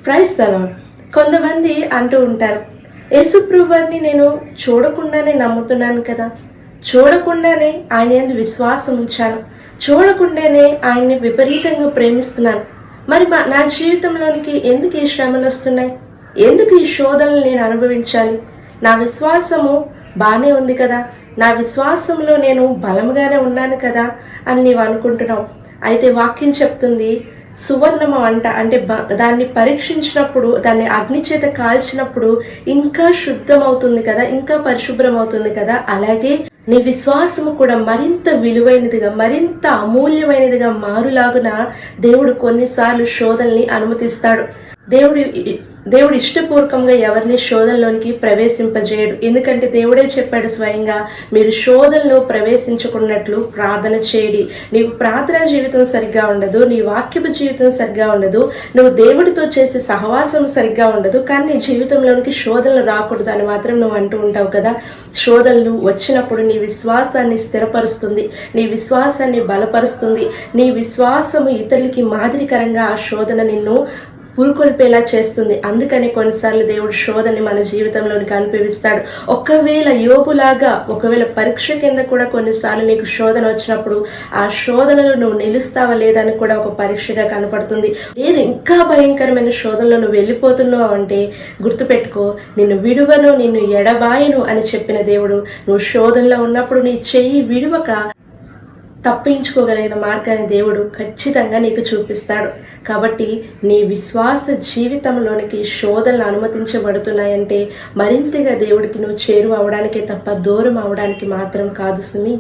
Praise the lord. కొంతమంది అంటూ ఉంటారు, యేసు ప్రభువారిని నేను చూడకుండానే నమ్ముతున్నాను కదా, చూడకుండానే ఆయన యందు విశ్వాసం ఉంచాను, చూడకుండానే ఆయన్ని విపరీతంగా ప్రేమిస్తున్నాను, మరి నా జీవితంలోనికి ఎందుకు ఈ శ్రమలు వస్తున్నాయి, ఎందుకు ఈ శోధనలు నేను అనుభవించాలి, నా విశ్వాసము బాగానే ఉంది కదా, నా విశ్వాసంలో నేను బలంగానే ఉన్నాను కదా అని నీవు అనుకుంటున్నావు. అయితే వాక్యం చెప్తుంది, సువర్ణము అంటే దాన్ని పరీక్షించినప్పుడు, దాన్ని అగ్ని చేత కాల్చినప్పుడు ఇంకా శుద్ధమవుతుంది కదా, ఇంకా పరిశుభ్రం అవుతుంది కదా, అలాగే నీ విశ్వాసము కూడా మరింత విలువైనదిగా, మరింత అమూల్యమైనదిగా మారులాగున దేవుడు కొన్నిసార్లు శోధనల్ని అనుమతిస్తాడు. దేవుడు ఇష్టపూర్వకంగా ఎవరిని శోధనలోనికి ప్రవేశింపజేయడు. ఎందుకంటే దేవుడే చెప్పాడు స్వయంగా, మీరు శోధనలో ప్రవేశించుకున్నట్లు ప్రార్థన చేయడి. నీవు ప్రార్థనా జీవితం సరిగ్గా ఉండదు, నీ వాక్యపు జీవితం సరిగ్గా ఉండదు, నువ్వు దేవుడితో చేసే సహవాసం సరిగ్గా ఉండదు, కానీ నీ జీవితంలోనికి శోధనలు రాకూడదు అని మాత్రం నువ్వు అంటూ ఉంటావు కదా. శోధనలు వచ్చినప్పుడు నీ విశ్వాసాన్ని స్థిరపరుస్తుంది, నీ విశ్వాసాన్ని బలపరుస్తుంది, నీ విశ్వాసము ఇతరులకి మాదిరికరంగా ఆ శోధన నిన్ను పురుకొల్పేలా చేస్తుంది. అందుకని కొన్నిసార్లు దేవుడు శోధనని మన జీవితంలోనికి అనుభవిస్తాడు. ఒకవేళ ఒకవేళ పరీక్ష కింద కూడా కొన్నిసార్లు నీకు శోధన వచ్చినప్పుడు ఆ శోధనలో నువ్వు నిలుస్తావా లేదని కూడా ఒక పరీక్షగా కనపడుతుంది. ఏది ఇంకా భయంకరమైన శోధనలో నువ్వు వెళ్ళిపోతున్నావు అంటే గుర్తుపెట్టుకో, నిన్ను విడువను, నిన్ను ఎడబాయను అని చెప్పిన దేవుడు, నువ్వు శోధనలో ఉన్నప్పుడు నీ చెయ్యి విడువక తప్పించుకోగలిగిన మార్గాన్ని దేవుడు ఖచ్చితంగా నీకు చూపిస్తాడు. కాబట్టి నీ విశ్వాస జీవితంలోనికి శోధనలు అనుమతించబడుతున్నాయంటే మరింతగా దేవుడికి నువ్వు చేరువ అవడానికే తప్ప దూరం అవడానికి మాత్రం కాదు సుమి.